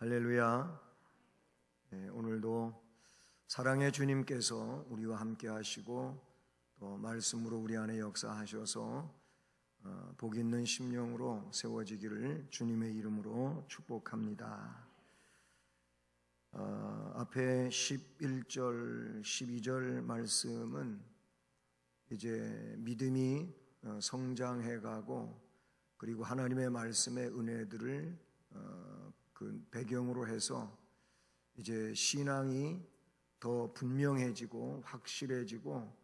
할렐루야. 오늘도 사랑의 주님께서 우리와 함께 하시고 또 말씀으로 우리 안에 역사하셔서 복 있는 심령으로 세워지기를 주님의 이름으로 축복합니다. 앞에 11절, 12절 말씀은 이제 믿음이 성장해가고 그리고 하나님의 말씀의 은혜들을 그 배경으로 해서 이제 신앙이 더 분명해지고 확실해지고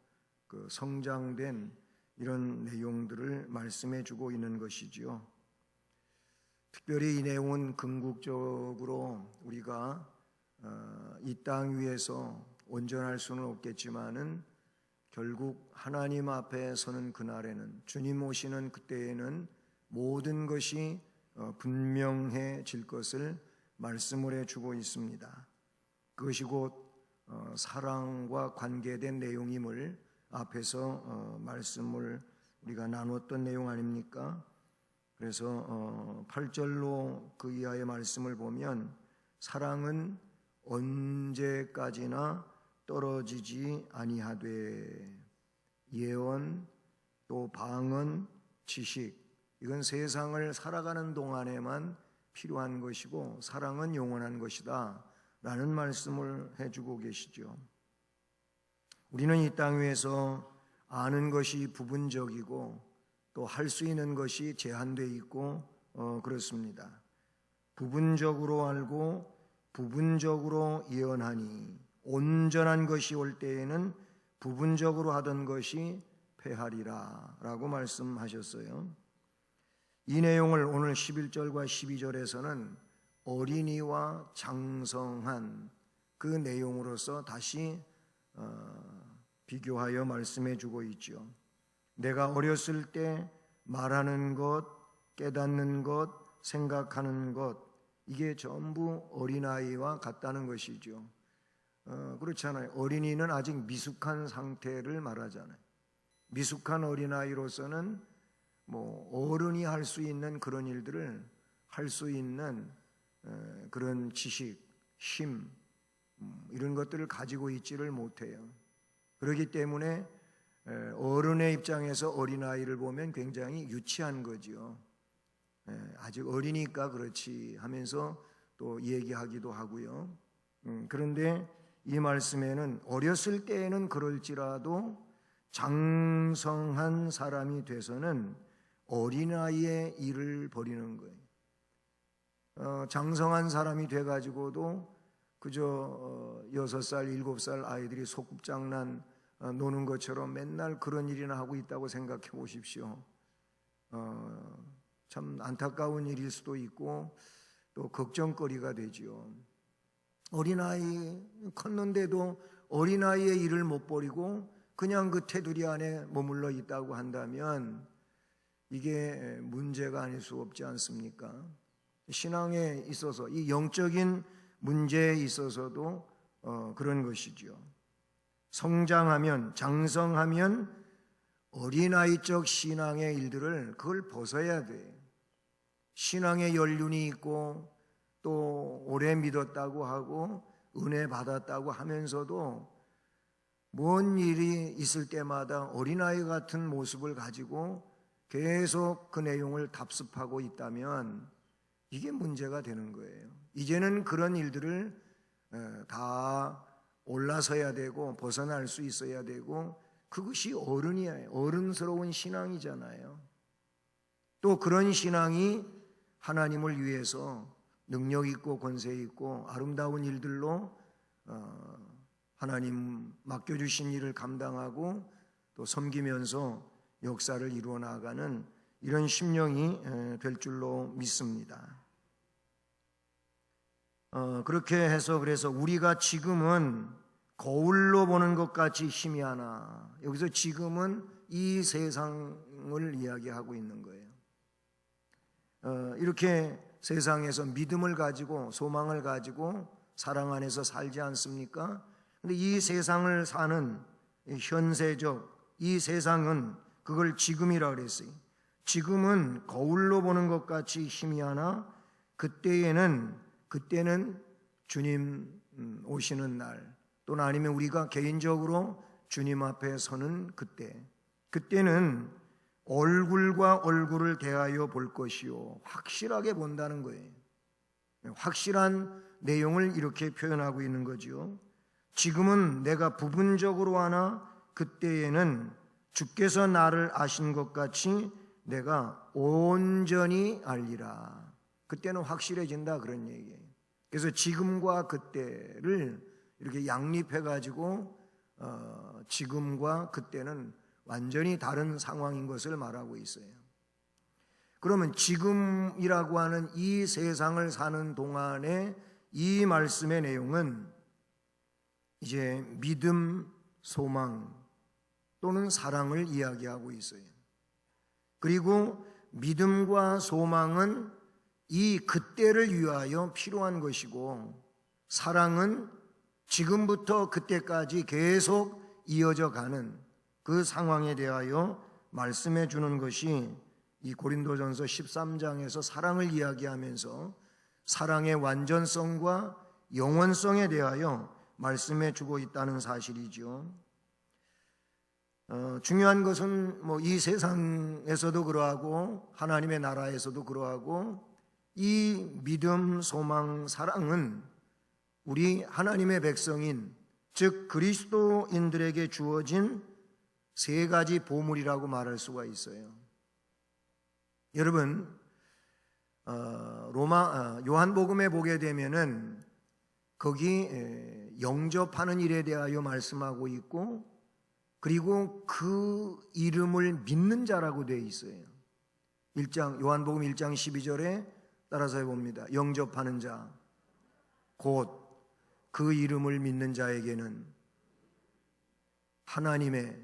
그 성장된 이런 내용들을 말씀해 주고 있는 것이지요. 특별히 이 내용은 궁극적으로 우리가 이 땅 위에서 온전할 수는 없겠지만은 결국 하나님 앞에 서는 그날에는, 주님 오시는 그때에는 모든 것이 분명해질 것을 말씀을 해주고 있습니다. 그것이 곧 사랑과 관계된 내용임을 앞에서 말씀을 우리가 나눴던 내용 아닙니까? 그래서 8절로 그 이하의 말씀을 보면 사랑은 언제까지나 떨어지지 아니하되 예언 또 방언 지식, 이건 세상을 살아가는 동안에만 필요한 것이고 사랑은 영원한 것이다 라는 말씀을 해주고 계시죠. 우리는 이 땅 위에서 아는 것이 부분적이고 또 할 수 있는 것이 제한되어 있고 그렇습니다. 부분적으로 알고 부분적으로 예언하니 온전한 것이 올 때에는 부분적으로 하던 것이 패하리라 라고 말씀하셨어요. 이 내용을 오늘 11절과 12절에서는 어린이와 장성한 그 내용으로서 다시 비교하여 말씀해 주고 있죠. 내가 어렸을 때 말하는 것, 깨닫는 것, 생각하는 것, 이게 전부 어린아이와 같다는 것이죠. 그렇잖아요. 어린이는 아직 미숙한 상태를 말하잖아요. 미숙한 어린아이로서는 어른이 할 수 있는 그런 일들을 할 수 있는 그런 지식, 힘, 이런 것들을 가지고 있지를 못해요. 그렇기 때문에 어른의 입장에서 어린아이를 보면 굉장히 유치한 거죠. 아직 어리니까 그렇지 하면서 또 얘기하기도 하고요. 그런데 이 말씀에는 어렸을 때에는 그럴지라도 장성한 사람이 돼서는 어린아이의 일을 벌이는 거예요. 장성한 사람이 돼가지고도 그저 6살, 7살 아이들이 소꿉장난 노는 것처럼 맨날 그런 일이나 하고 있다고 생각해 보십시오. 참 안타까운 일일 수도 있고 또 걱정거리가 되지요. 어린아이 컸는데도 어린아이의 일을 못 벌이고 그냥 그 테두리 안에 머물러 있다고 한다면 이게 문제가 아닐 수 없지 않습니까? 신앙에 있어서 이 영적인 문제에 있어서도 그런 것이죠. 성장하면, 장성하면 어린아이적 신앙의 일들을 그걸 벗어야 돼. 신앙의 연륜이 있고 또 오래 믿었다고 하고 은혜 받았다고 하면서도 뭔 일이 있을 때마다 어린아이 같은 모습을 가지고 계속 그 내용을 답습하고 있다면 이게 문제가 되는 거예요. 이제는 그런 일들을 다 올라서야 되고 벗어날 수 있어야 되고 그것이 어른이에요. 어른스러운 신앙이잖아요. 또 그런 신앙이 하나님을 위해서 능력 있고 권세 있고 아름다운 일들로 하나님 맡겨주신 일을 감당하고 또 섬기면서 역사를 이루어 나가는 이런 심령이 될 줄로 믿습니다. 그렇게 해서 그래서 우리가 지금은 거울로 보는 것 같이 희미하나, 여기서 지금은 이 세상을 이야기하고 있는 거예요. 이렇게 세상에서 믿음을 가지고 소망을 가지고 사랑 안에서 살지 않습니까? 근데 이 세상을 사는 현세적 이 세상은 그걸 지금이라 그랬어요. 지금은 거울로 보는 것 같이 희미하나 그때에는 그때는 주님 오시는 날, 또는 아니면 우리가 개인적으로 주님 앞에 서는 그때는 얼굴과 얼굴을 대하여 볼 것이요, 확실하게 본다는 거예요. 확실한 내용을 이렇게 표현하고 있는 거지요. 지금은 내가 부분적으로 하나 그때에는 주께서 나를 아신 것 같이 내가 온전히 알리라. 그때는 확실해진다, 그런 얘기예요. 그래서 지금과 그때를 이렇게 양립해 가지고 지금과 그때는 완전히 다른 상황인 것을 말하고 있어요. 그러면 지금이라고 하는 이 세상을 사는 동안에 이 말씀의 내용은 이제 믿음, 소망 또는 사랑을 이야기하고 있어요. 그리고 믿음과 소망은 이 그때를 위하여 필요한 것이고, 사랑은 지금부터 그때까지 계속 이어져 가는 그 상황에 대하여 말씀해 주는 것이 이 고린도전서 13장에서 사랑을 이야기하면서 사랑의 완전성과 영원성에 대하여 말씀해 주고 있다는 사실이죠. 중요한 것은 이 세상에서도 그러하고 하나님의 나라에서도 그러하고, 이 믿음, 소망, 사랑은 우리 하나님의 백성인, 즉 그리스도인들에게 주어진 세 가지 보물이라고 말할 수가 있어요. 여러분, 요한복음에 보게 되면은 거기 영접하는 일에 대하여 말씀하고 있고, 그리고 그 이름을 믿는 자라고 되어 있어요. 요한복음 1장 12절에 따라서 해봅니다. 영접하는 자, 곧 그 이름을 믿는 자에게는 하나님의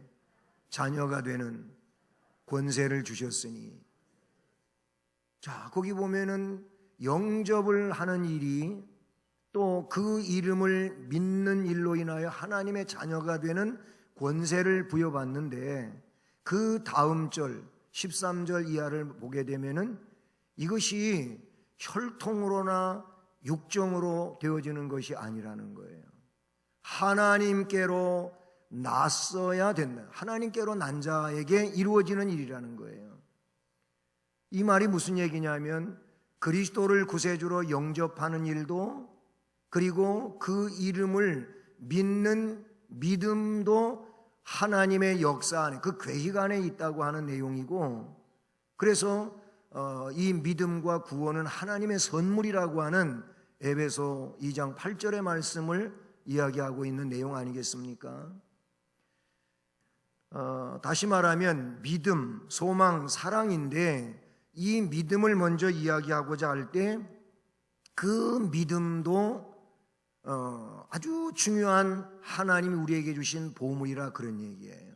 자녀가 되는 권세를 주셨으니. 자, 거기 보면은 영접을 하는 일이, 또 그 이름을 믿는 일로 인하여 하나님의 자녀가 되는 권세를 부여받는데, 그 다음 절 13절 이하를 보게 되면은 이것이 혈통으로나 육정으로 되어지는 것이 아니라는 거예요. 하나님께로 났어야 된다. 하나님께로 난 자에게 이루어지는 일이라는 거예요. 이 말이 무슨 얘기냐면, 그리스도를 구세주로 영접하는 일도, 그리고 그 이름을 믿는 믿음도 하나님의 역사 안에, 그 계획 안에 있다고 하는 내용이고, 그래서 이 믿음과 구원은 하나님의 선물이라고 하는 에베소 2장 8절의 말씀을 이야기하고 있는 내용 아니겠습니까? 다시 말하면 믿음, 소망, 사랑인데, 이 믿음을 먼저 이야기하고자 할 때 그 믿음도 아주 중요한 하나님이 우리에게 주신 보물이라, 그런 얘기예요.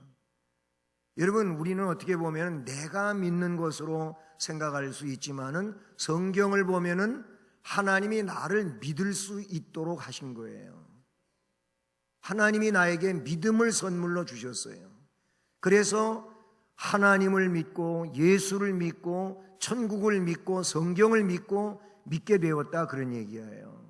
여러분, 우리는 어떻게 보면 내가 믿는 것으로 생각할 수 있지만은 성경을 보면은 하나님이 나를 믿을 수 있도록 하신 거예요. 하나님이 나에게 믿음을 선물로 주셨어요. 그래서 하나님을 믿고 예수를 믿고 천국을 믿고 성경을 믿고 믿게 되었다, 그런 얘기예요.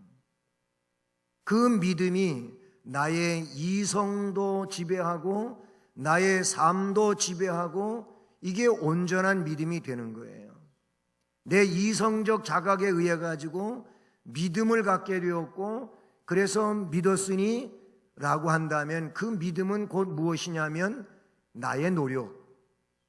그 믿음이 나의 이성도 지배하고 나의 삶도 지배하고, 이게 온전한 믿음이 되는 거예요. 내 이성적 자각에 의해 가지고 믿음을 갖게 되었고, 그래서 믿었으니 라고 한다면 그 믿음은 곧 무엇이냐면 나의 노력,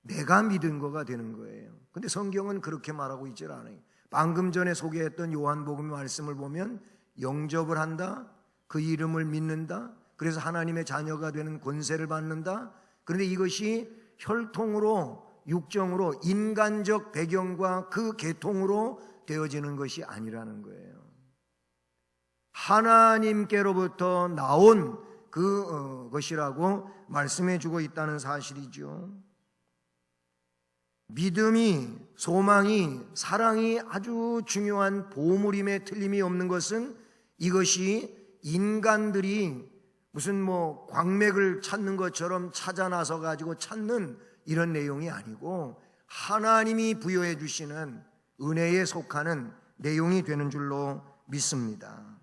내가 믿은 거가 되는 거예요. 근데 성경은 그렇게 말하고 있질 않아요. 방금 전에 소개했던 요한복음 말씀을 보면 영접을 한다, 그 이름을 믿는다, 그래서 하나님의 자녀가 되는 권세를 받는다. 그런데 이것이 혈통으로, 육정으로, 인간적 배경과 그 계통으로 되어지는 것이 아니라는 거예요. 하나님께로부터 나온 그것이라고 말씀해 주고 있다는 사실이죠. 믿음이, 소망이, 사랑이 아주 중요한 보물임에 틀림이 없는 것은, 이것이 인간들이 무슨 광맥을 찾는 것처럼 찾아 나서 가지고 찾는 이런 내용이 아니고, 하나님이 부여해 주시는 은혜에 속하는 내용이 되는 줄로 믿습니다.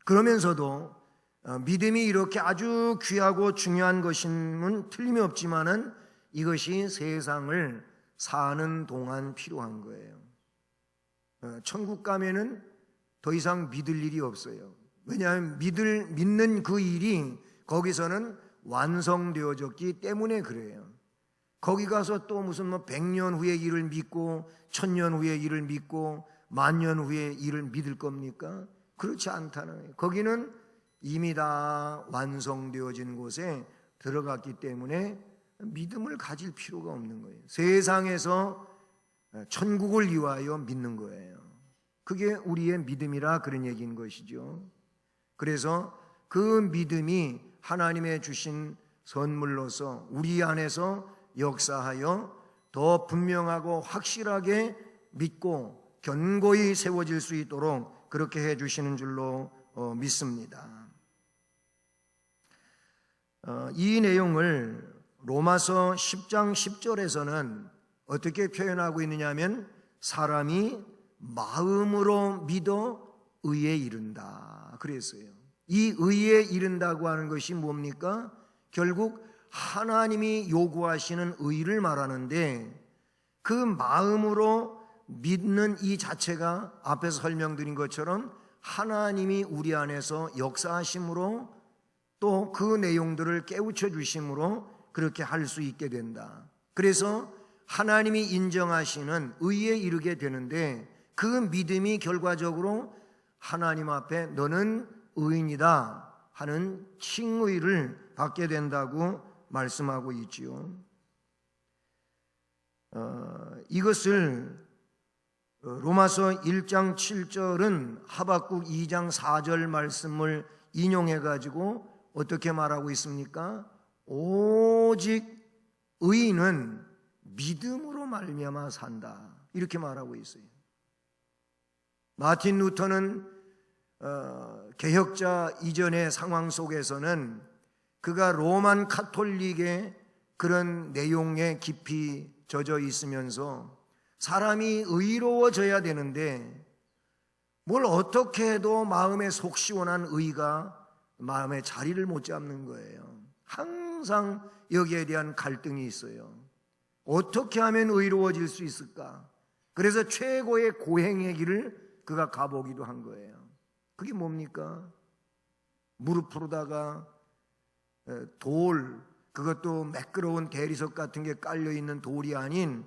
그러면서도 믿음이 이렇게 아주 귀하고 중요한 것임은 틀림이 없지만은 이것이 세상을 사는 동안 필요한 거예요. 천국 가면은 더 이상 믿을 일이 없어요. 왜냐하면 믿는 그 일이 거기서는 완성되어졌기 때문에 그래요. 거기 가서 또 무슨 100년 후의 일을 믿고 1000년 후의 일을 믿고 10,000년 후의 일을 믿을 겁니까? 그렇지 않다는 거예요. 거기는 이미 다 완성되어진 곳에 들어갔기 때문에 믿음을 가질 필요가 없는 거예요. 세상에서 천국을 위하여 믿는 거예요. 그게 우리의 믿음이라 그런 얘기인 것이죠. 그래서 그 믿음이 하나님의 주신 선물로서 우리 안에서 역사하여 더 분명하고 확실하게 믿고 견고히 세워질 수 있도록 그렇게 해주시는 줄로 믿습니다. 이 내용을 로마서 10장 10절에서는 어떻게 표현하고 있느냐 하면 사람이 마음으로 믿어 의에 이른다 그랬어요. 이 의에 이른다고 하는 것이 뭡니까? 결국 하나님이 요구하시는 의를 말하는데 그 마음으로 믿는 이 자체가 앞에서 설명드린 것처럼 하나님이 우리 안에서 역사하심으로 또 그 내용들을 깨우쳐 주심으로 그렇게 할 수 있게 된다. 그래서 하나님이 인정하시는 의에 이르게 되는데 그 믿음이 결과적으로 하나님 앞에 너는 의인이다 하는 칭의를 받게 된다고 말씀하고 있지요. 이것을 로마서 1장 7절은 하박국 2장 4절 말씀을 인용해 가지고 어떻게 말하고 있습니까? 오직 의인은 믿음으로 말미암아 산다 이렇게 말하고 있어요. 마틴 루터는 개혁자 이전의 상황 속에서는 그가 로만 카톨릭의 그런 내용에 깊이 젖어 있으면서 사람이 의로워져야 되는데 뭘 어떻게 해도 마음에 속 시원한 의가 마음에 자리를 못 잡는 거예요. 항상 여기에 대한 갈등이 있어요. 어떻게 하면 의로워질 수 있을까? 그래서 최고의 고행의 길을 그가 가보기도 한 거예요. 그게 뭡니까? 무릎 푸르다가 돌, 그것도 매끄러운 대리석 같은 게 깔려있는 돌이 아닌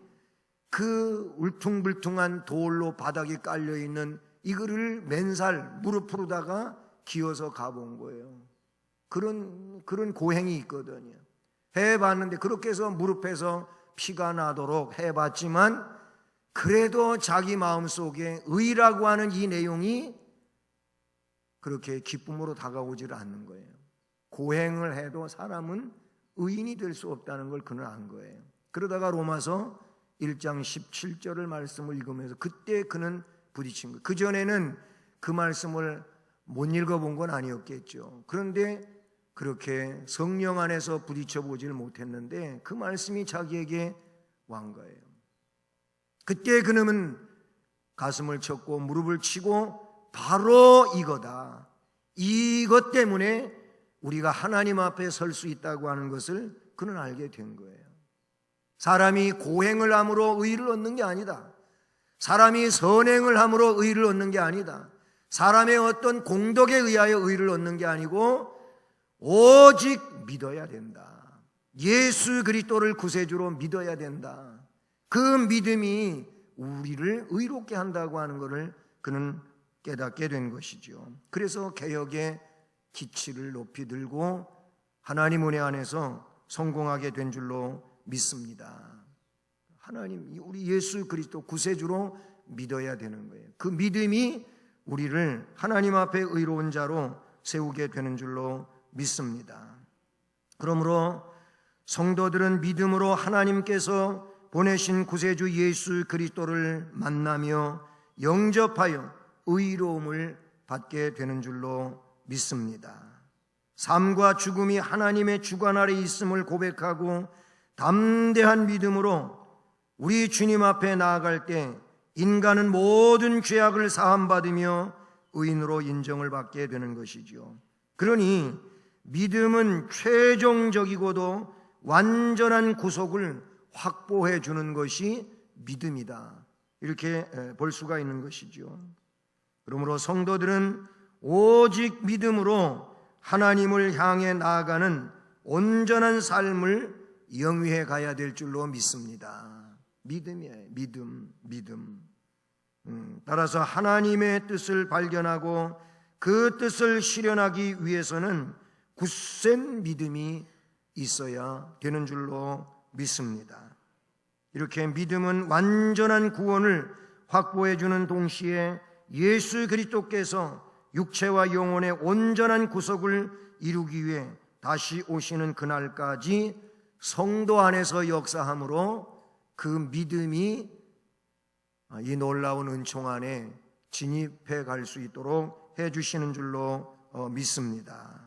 그 울퉁불퉁한 돌로 바닥에 깔려있는 이거를 맨살 무릎 푸르다가 기어서 가본 거예요. 그런 고행이 있거든요. 해봤는데 그렇게 해서 무릎에서 피가 나도록 해봤지만 그래도 자기 마음속에 의라고 하는 이 내용이 그렇게 기쁨으로 다가오질 않는 거예요. 고행을 해도 사람은 의인이 될 수 없다는 걸 그는 안 거예요. 그러다가 로마서 1장 17절을 말씀을 읽으면서 그때 그는 부딪힌 거예요. 그전에는 그 말씀을 못 읽어본 건 아니었겠죠. 그런데 그렇게 성령 안에서 부딪혀 보지를 못했는데 그 말씀이 자기에게 완 거예요. 그때 그는 가슴을 쳤고 무릎을 치고 바로 이거다. 이것 때문에 우리가 하나님 앞에 설 수 있다고 하는 것을 그는 알게 된 거예요. 사람이 고행을 함으로 의를 얻는 게 아니다. 사람이 선행을 함으로 의를 얻는 게 아니다. 사람의 어떤 공덕에 의하여 의를 얻는 게 아니고 오직 믿어야 된다. 예수 그리스도를 구세주로 믿어야 된다. 그 믿음이 우리를 의롭게 한다고 하는 것을 그는 깨닫게 된 것이죠. 그래서 개혁의 기치를 높이 들고 하나님 은혜 안에서 성공하게 된 줄로 믿습니다. 하나님, 우리 예수 그리스도 구세주로 믿어야 되는 거예요. 그 믿음이 우리를 하나님 앞에 의로운 자로 세우게 되는 줄로 믿습니다. 그러므로 성도들은 믿음으로 하나님께서 보내신 구세주 예수 그리스도를 만나며 영접하여 의로움을 받게 되는 줄로 믿습니다. 삶과 죽음이 하나님의 주관 아래 있음을 고백하고 담대한 믿음으로 우리 주님 앞에 나아갈 때 인간은 모든 죄악을 사함받으며 의인으로 인정을 받게 되는 것이죠. 그러니 믿음은 최종적이고도 완전한 구속을 확보해 주는 것이 믿음이다, 이렇게 볼 수가 있는 것이죠. 그러므로 성도들은 오직 믿음으로 하나님을 향해 나아가는 온전한 삶을 영위해 가야 될 줄로 믿습니다. 믿음이에요. 믿음. 따라서 하나님의 뜻을 발견하고 그 뜻을 실현하기 위해서는 굳센 믿음이 있어야 되는 줄로 믿습니다. 이렇게 믿음은 완전한 구원을 확보해 주는 동시에 예수 그리스도께서 육체와 영혼의 온전한 구속을 이루기 위해 다시 오시는 그날까지 성도 안에서 역사함으로 그 믿음이 이 놀라운 은총 안에 진입해 갈 수 있도록 해 주시는 줄로 믿습니다.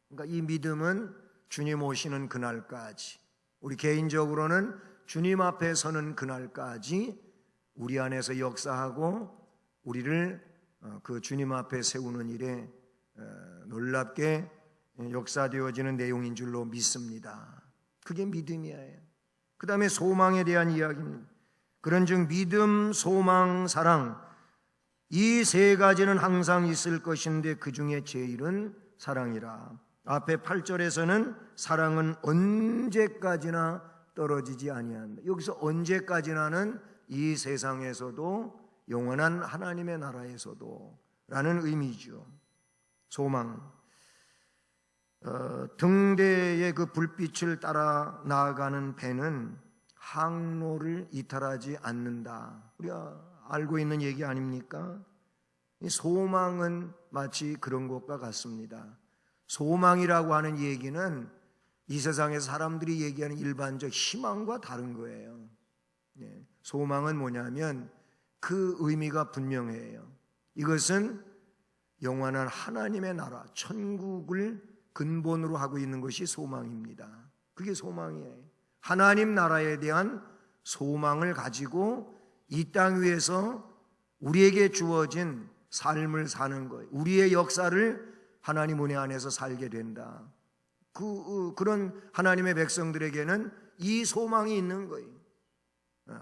그러니까 이 믿음은 주님 오시는 그날까지, 우리 개인적으로는 주님 앞에 서는 그날까지 우리 안에서 역사하고 우리를 그 주님 앞에 세우는 일에 놀랍게 역사되어지는 내용인 줄로 믿습니다. 그게 믿음이에요. 그 다음에 소망에 대한 이야기입니다. 그런즉 믿음, 소망, 사랑, 이 세 가지는 항상 있을 것인데 그 중에 제일은 사랑이라. 앞에 8절에서는 사랑은 언제까지나 떨어지지 아니한다. 여기서 언제까지나는 이 세상에서도 영원한 하나님의 나라에서도 라는 의미죠. 소망, 등대의 그 불빛을 따라 나아가는 배는 항로를 이탈하지 않는다. 우리가 알고 있는 얘기 아닙니까? 이 소망은 마치 그런 것과 같습니다. 소망이라고 하는 얘기는 이 세상에서 사람들이 얘기하는 일반적 희망과 다른 거예요. 소망은 뭐냐면 그 의미가 분명해요. 이것은 영원한 하나님의 나라, 천국을 근본으로 하고 있는 것이 소망입니다. 그게 소망이에요. 하나님 나라에 대한 소망을 가지고 이 땅 위에서 우리에게 주어진 삶을 사는 거예요. 우리의 역사를 하나님 은혜 안에서 살게 된다. 그런 하나님의 백성들에게는 이 소망이 있는 거예요.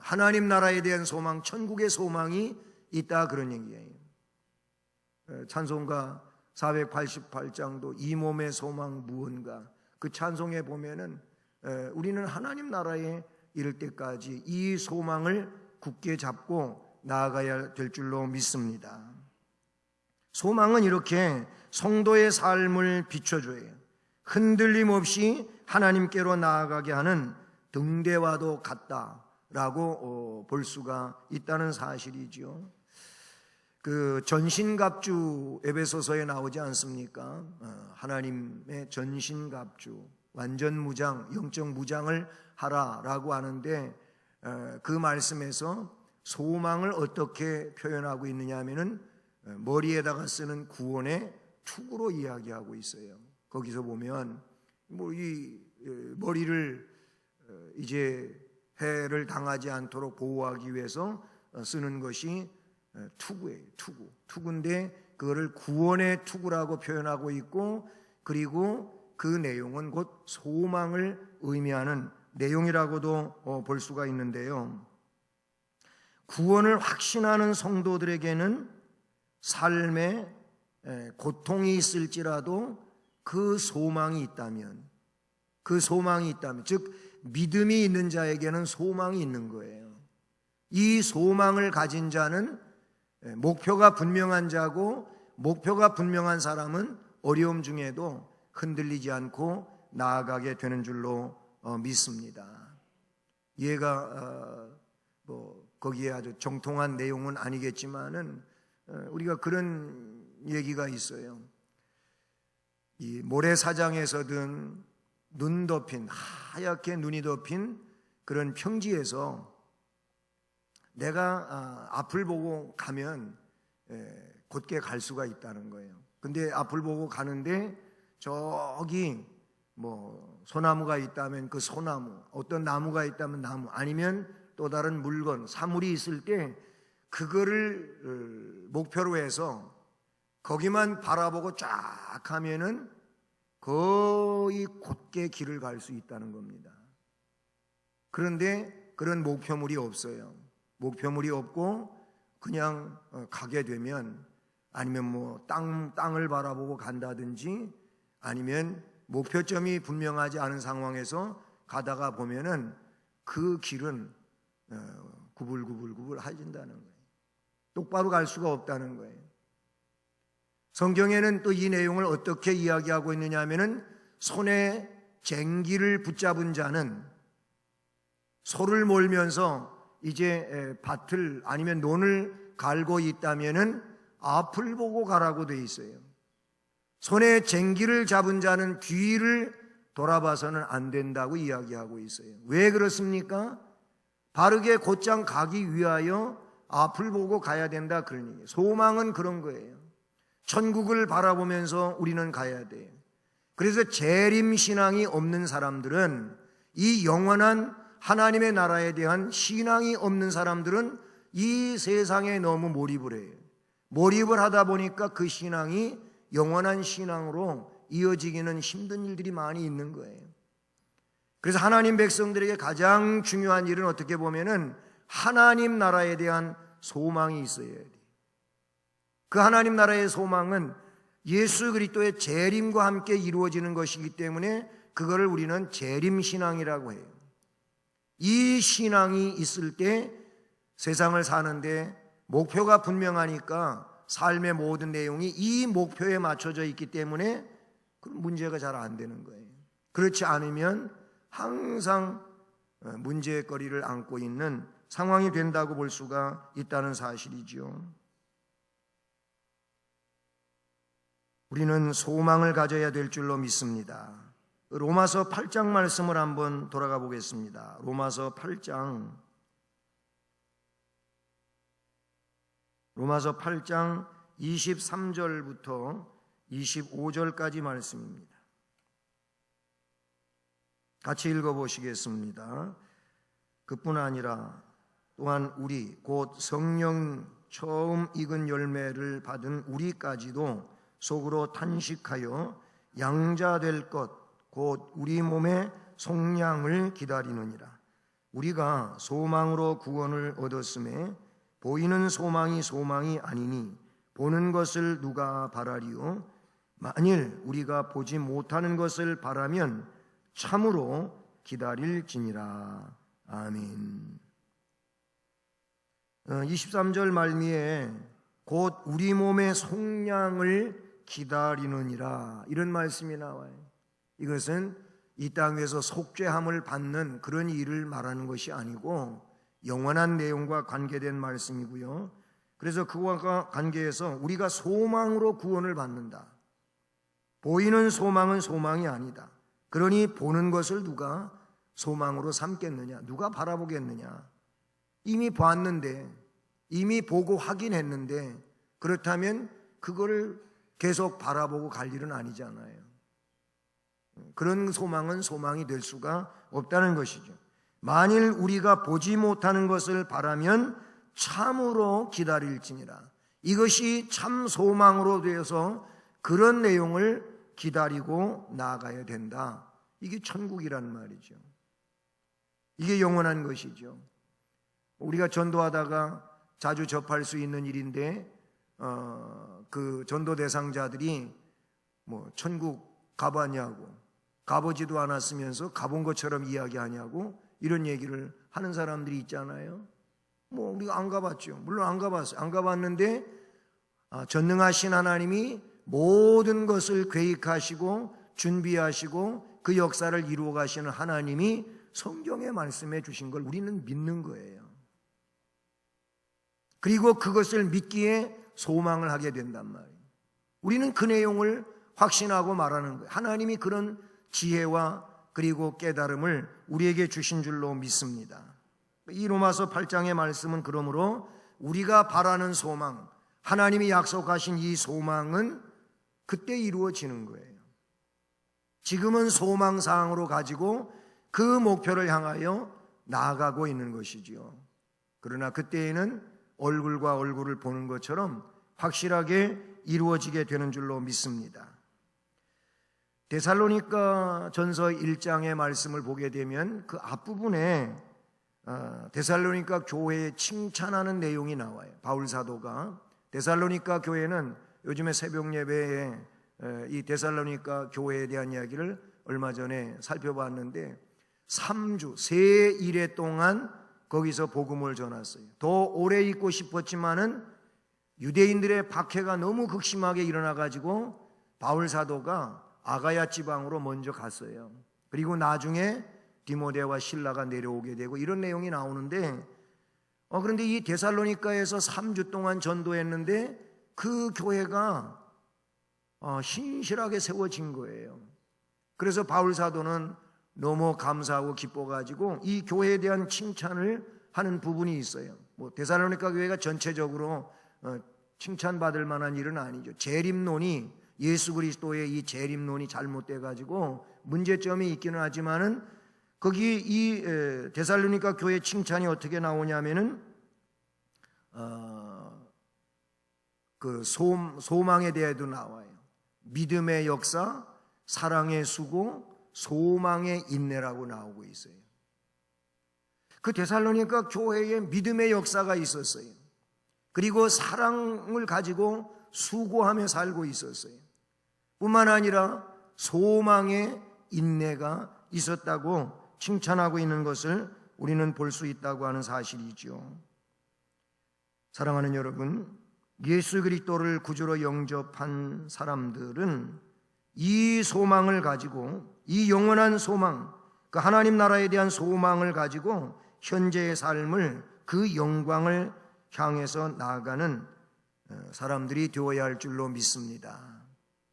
하나님 나라에 대한 소망, 천국의 소망이 있다, 그런 얘기예요. 찬송가 488장도 이 몸의 소망 무언가, 그 찬송에 보면은 우리는 하나님 나라에 이를 때까지 이 소망을 굳게 잡고 나아가야 될 줄로 믿습니다. 소망은 이렇게 성도의 삶을 비춰줘요. 흔들림 없이 하나님께로 나아가게 하는 등대와도 같다라고 볼 수가 있다는 사실이죠. 그 전신갑주 에베소서에 나오지 않습니까? 하나님의 전신갑주, 완전 무장, 영적 무장을 하라라고 하는데 그 말씀에서 소망을 어떻게 표현하고 있느냐 하면은 머리에다가 쓰는 구원의 투구로 이야기하고 있어요. 거기서 보면 이 머리를 이제 해를 당하지 않도록 보호하기 위해서 쓰는 것이 투구예요. 투구인데 그거를 구원의 투구라고 표현하고 있고, 그리고 그 내용은 곧 소망을 의미하는 내용이라고도 볼 수가 있는데요. 구원을 확신하는 성도들에게는 삶에 고통이 있을지라도 그 소망이 있다면, 즉 믿음이 있는 자에게는 소망이 있는 거예요. 이 소망을 가진 자는 목표가 분명한 자고, 목표가 분명한 사람은 어려움 중에도 흔들리지 않고 나아가게 되는 줄로 믿습니다. 얘가 거기에 아주 정통한 내용은 아니겠지만은 우리가 그런 얘기가 있어요. 이 모래사장에서든 눈 덮인, 하얗게 눈이 덮인 그런 평지에서 내가 앞을 보고 가면 곧게 갈 수가 있다는 거예요. 근데 앞을 보고 가는데 저기 소나무가 있다면 그 소나무, 어떤 나무가 있다면 나무, 아니면 또 다른 물건, 사물이 있을 때 그거를 목표로 해서 거기만 바라보고 쫙 하면은 거의 곧게 길을 갈 수 있다는 겁니다. 그런데 그런 목표물이 없어요. 목표물이 없고 그냥 가게 되면, 아니면 뭐 땅을 바라보고 간다든지, 아니면 목표점이 분명하지 않은 상황에서 가다가 보면은 그 길은 구불구불해진다는 거예요. 똑바로 갈 수가 없다는 거예요. 성경에는 또 이 내용을 어떻게 이야기하고 있느냐 하면은, 손에 쟁기를 붙잡은 자는 소를 몰면서 이제 밭을 아니면 논을 갈고 있다면은 앞을 보고 가라고 돼 있어요. 손에 쟁기를 잡은 자는 뒤를 돌아봐서는 안 된다고 이야기하고 있어요. 왜 그렇습니까? 바르게 곧장 가기 위하여 앞을 보고 가야 된다, 그런 얘기예요. 소망은 그런 거예요. 천국을 바라보면서 우리는 가야 돼요. 그래서 재림신앙이 없는 사람들은, 이 영원한 하나님의 나라에 대한 신앙이 없는 사람들은 이 세상에 너무 몰입을 해요. 몰입을 하다 보니까 그 신앙이 영원한 신앙으로 이어지기는 힘든 일들이 많이 있는 거예요. 그래서 하나님 백성들에게 가장 중요한 일은 어떻게 보면은 하나님 나라에 대한 소망이 있어야 돼요. 그 하나님 나라의 소망은 예수 그리스도의 재림과 함께 이루어지는 것이기 때문에 그거를 우리는 재림신앙이라고 해요. 이 신앙이 있을 때 세상을 사는데 목표가 분명하니까 삶의 모든 내용이 이 목표에 맞춰져 있기 때문에 그런 문제가 잘 안 되는 거예요. 그렇지 않으면 항상 문제거리를 안고 있는 상황이 된다고 볼 수가 있다는 사실이죠. 우리는 소망을 가져야 될 줄로 믿습니다. 로마서 8장 말씀을 한번 돌아가 보겠습니다. 로마서 8장 23절부터 25절까지 말씀입니다. 같이 읽어보시겠습니다. 그뿐 아니라 또한 우리 곧 성령 처음 익은 열매를 받은 우리까지도 속으로 탄식하여 양자될 것 곧 우리 몸의 속량을 기다리느니라. 우리가 소망으로 구원을 얻었음에 보이는 소망이 소망이 아니니 보는 것을 누가 바라리요? 만일 우리가 보지 못하는 것을 바라면 참으로 기다릴지니라. 아멘. 23절 말미에 곧 우리 몸의 속량을 기다리느니라, 이런 말씀이 나와요. 이것은 이 땅에서 속죄함을 받는 그런 일을 말하는 것이 아니고 영원한 내용과 관계된 말씀이고요. 그래서 그와 관계해서 우리가 소망으로 구원을 받는다. 보이는 소망은 소망이 아니다. 그러니 보는 것을 누가 소망으로 삼겠느냐? 누가 바라보겠느냐? 이미 봤는데, 이미 보고 확인했는데, 그렇다면 그거를 계속 바라보고 갈 일은 아니잖아요. 그런 소망은 소망이 될 수가 없다는 것이죠. 만일 우리가 보지 못하는 것을 바라면 참으로 기다릴지니라. 이것이 참 소망으로 되어서 그런 내용을 기다리고 나아가야 된다. 이게 천국이란 말이죠. 이게 영원한 것이죠. 우리가 전도하다가 자주 접할 수 있는 일인데, 그 전도 대상자들이 뭐 천국 가봤냐고, 가보지도 않았으면서 가본 것처럼 이야기하냐고, 이런 얘기를 하는 사람들이 있잖아요. 뭐 우리가 안 가봤죠. 물론 안 가봤어요. 안 가봤는데 전능하신 하나님이 모든 것을 계획하시고 준비하시고 그 역사를 이루어 가시는 하나님이 성경에 말씀해 주신 걸 우리는 믿는 거예요. 그리고 그것을 믿기에 소망을 하게 된단 말이에요. 우리는 그 내용을 확신하고 말하는 거예요. 하나님이 그런 지혜와 그리고 깨달음을 우리에게 주신 줄로 믿습니다. 이 로마서 8장의 말씀은 그러므로 우리가 바라는 소망, 하나님이 약속하신 이 소망은 그때 이루어지는 거예요. 지금은 소망사항으로 가지고 그 목표를 향하여 나아가고 있는 것이지요. 그러나 그때에는 얼굴과 얼굴을 보는 것처럼 확실하게 이루어지게 되는 줄로 믿습니다. 데살로니가 전서 1장의 말씀을 보게 되면 그 앞부분에 데살로니가 교회에 칭찬하는 내용이 나와요. 바울 사도가 데살로니가 교회는 요즘에 새벽 예배에 이 데살로니가 교회에 대한 이야기를 얼마 전에 살펴봤는데 3주, 세 일해 동안 거기서 복음을 전했어요. 더 오래 있고 싶었지만은 유대인들의 박해가 너무 극심하게 일어나가지고 바울 사도가 아가야 지방으로 먼저 갔어요. 그리고 나중에 디모데와 실라가 내려오게 되고 이런 내용이 나오는데 그런데 이 데살로니가에서 3주 동안 전도했는데 그 교회가 신실하게 세워진 거예요. 그래서 바울 사도는 너무 감사하고 기뻐가지고 이 교회에 대한 칭찬을 하는 부분이 있어요. 뭐 데살로니가 교회가 전체적으로 칭찬받을 만한 일은 아니죠. 재림론이 예수 그리스도의 이 재림론이 잘못돼가지고 문제점이 있기는 하지만은 거기 이 데살로니가 교회 칭찬이 어떻게 나오냐면은 그 소망에 대해도 나와요. 믿음의 역사, 사랑의 수고, 소망의 인내라고 나오고 있어요. 그 데살로니가 교회에 믿음의 역사가 있었어요. 그리고 사랑을 가지고 수고하며 살고 있었어요. 뿐만 아니라 소망의 인내가 있었다고 칭찬하고 있는 것을 우리는 볼 수 있다고 하는 사실이죠. 사랑하는 여러분, 예수 그리스도를 구주로 영접한 사람들은 이 소망을 가지고, 이 영원한 소망, 그 하나님 나라에 대한 소망을 가지고 현재의 삶을, 그 영광을 향해서 나아가는 사람들이 되어야 할 줄로 믿습니다.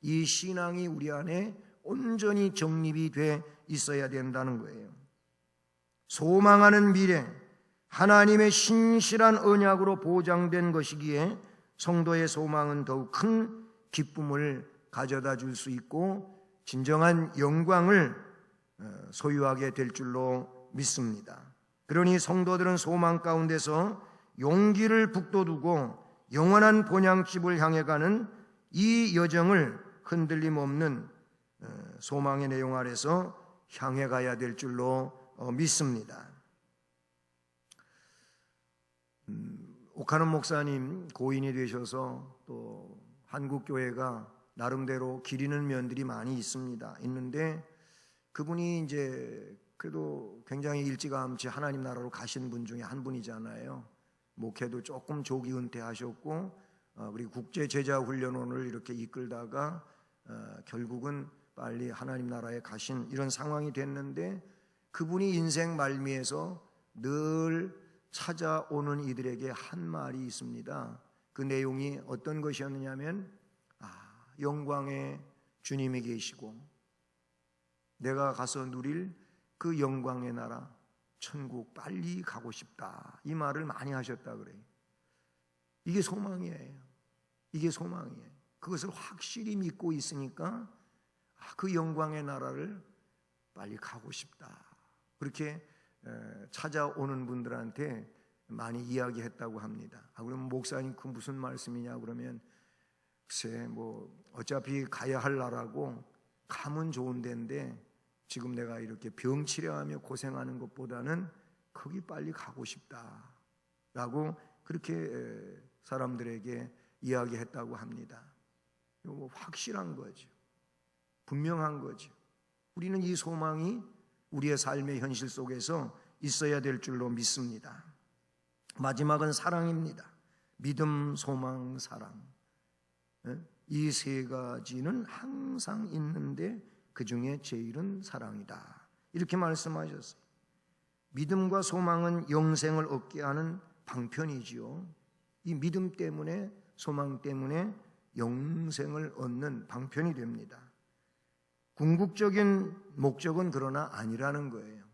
이 신앙이 우리 안에 온전히 정립이 돼 있어야 된다는 거예요. 소망하는 미래, 하나님의 신실한 언약으로 보장된 것이기에 성도의 소망은 더욱 큰 기쁨을 가져다 줄 수 있고 진정한 영광을 소유하게 될 줄로 믿습니다. 그러니 성도들은 소망 가운데서 용기를 북돋우고 영원한 본향집을 향해 가는 이 여정을 흔들림 없는 소망의 내용 아래서 향해 가야 될 줄로 믿습니다. 오카는 목사님 고인이 되셔서 또 한국교회가 나름대로 기리는 면들이 많이 있는데 그분이 이제 그래도 굉장히 일찌감치 하나님 나라로 가신 분 중에 한 분이잖아요. 목회도 조금 조기 은퇴하셨고 그리고 국제제자훈련원을 이렇게 이끌다가 결국은 빨리 하나님 나라에 가신 이런 상황이 됐는데 그분이 인생 말미에서 늘 찾아오는 이들에게 한 말이 있습니다. 그 내용이 어떤 것이었느냐면 영광의 주님이 계시고 내가 가서 누릴 그 영광의 나라 천국 빨리 가고 싶다, 이 말을 많이 하셨다 그래요. 이게 소망이에요. 이게 소망이에요. 그것을 확실히 믿고 있으니까 그 영광의 나라를 빨리 가고 싶다, 그렇게 찾아오는 분들한테 많이 이야기했다고 합니다. 그럼 목사님 그 무슨 말씀이냐 그러면 글쎄 뭐 어차피 가야 할 나라고 가면 좋은 데인데 지금 내가 이렇게 병 치료하며 고생하는 것보다는 거기 빨리 가고 싶다라고 그렇게 사람들에게 이야기했다고 합니다. 이거 확실한 거죠. 분명한 거죠. 우리는 이 소망이 우리의 삶의 현실 속에서 있어야 될 줄로 믿습니다. 마지막은 사랑입니다. 믿음, 소망, 사랑. 이 세 가지는 항상 있는데 그 중에 제일은 사랑이다, 이렇게 말씀하셨어요. 믿음과 소망은 영생을 얻게 하는 방편이지요. 이 믿음 때문에, 소망 때문에 영생을 얻는 방편이 됩니다. 궁극적인 목적은 그러나 아니라는 거예요.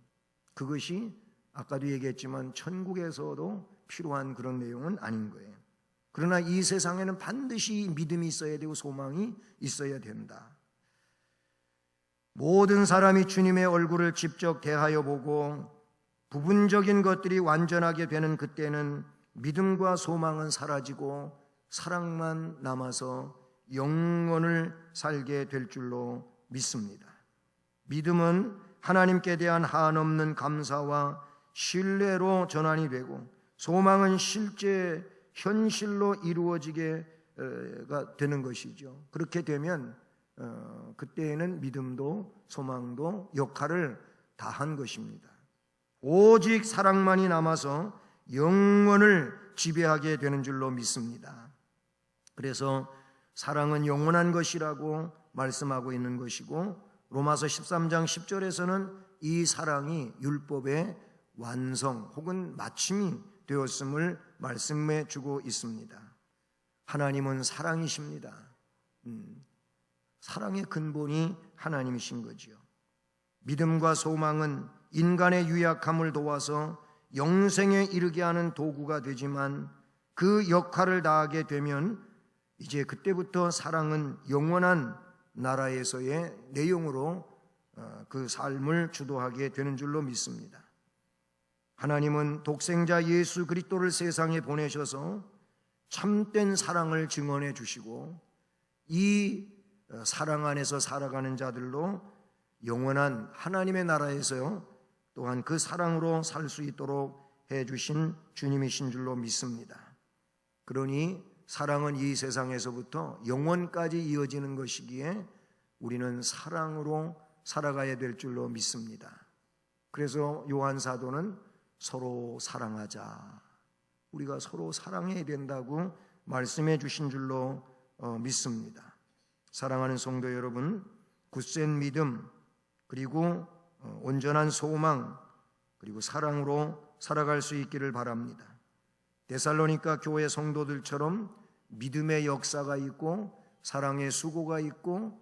그것이 아까도 얘기했지만 천국에서도 필요한 그런 내용은 아닌 거예요. 그러나 이 세상에는 반드시 믿음이 있어야 되고 소망이 있어야 된다. 모든 사람이 주님의 얼굴을 직접 대하여 보고 부분적인 것들이 완전하게 되는 그때는 믿음과 소망은 사라지고 사랑만 남아서 영원을 살게 될 줄로 믿습니다. 믿음은 하나님께 대한 한없는 감사와 신뢰로 전환이 되고, 소망은 실제 현실로 이루어지게 되는 것이죠. 그렇게 되면 그때에는 믿음도 소망도 역할을 다한 것입니다. 오직 사랑만이 남아서 영원을 지배하게 되는 줄로 믿습니다. 그래서 사랑은 영원한 것이라고 말씀하고 있는 것이고, 로마서 13장 10절에서는 이 사랑이 율법의 완성 혹은 마침이 되었음을 말씀해 주고 있습니다. 하나님은 사랑이십니다. 사랑의 근본이 하나님이신 거지요. 믿음과 소망은 인간의 유약함을 도와서 영생에 이르게 하는 도구가 되지만, 그 역할을 다하게 되면 이제 그때부터 사랑은 영원한 나라에서의 내용으로 그 삶을 주도하게 되는 줄로 믿습니다. 하나님은 독생자 예수 그리스도를 세상에 보내셔서 참된 사랑을 증언해 주시고, 이 사랑 안에서 살아가는 자들로 영원한 하나님의 나라에서요 또한 그 사랑으로 살 수 있도록 해 주신 주님이신 줄로 믿습니다. 그러니 사랑은 이 세상에서부터 영원까지 이어지는 것이기에 우리는 사랑으로 살아가야 될 줄로 믿습니다. 그래서 요한 사도는 서로 사랑하자, 우리가 서로 사랑해야 된다고 말씀해 주신 줄로 믿습니다. 사랑하는 성도 여러분, 굳센 믿음, 그리고 온전한 소망, 그리고 사랑으로 살아갈 수 있기를 바랍니다. 데살로니가 교회 성도들처럼 믿음의 역사가 있고 사랑의 수고가 있고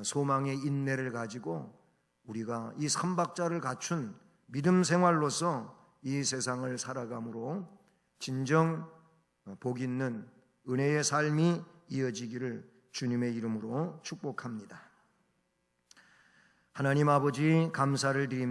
소망의 인내를 가지고 우리가 이 삼박자를 갖춘 믿음 생활로서 이 세상을 살아감으로 진정 복 있는 은혜의 삶이 이어지기를 주님의 이름으로 축복합니다. 하나님 아버지, 감사를 드립니다.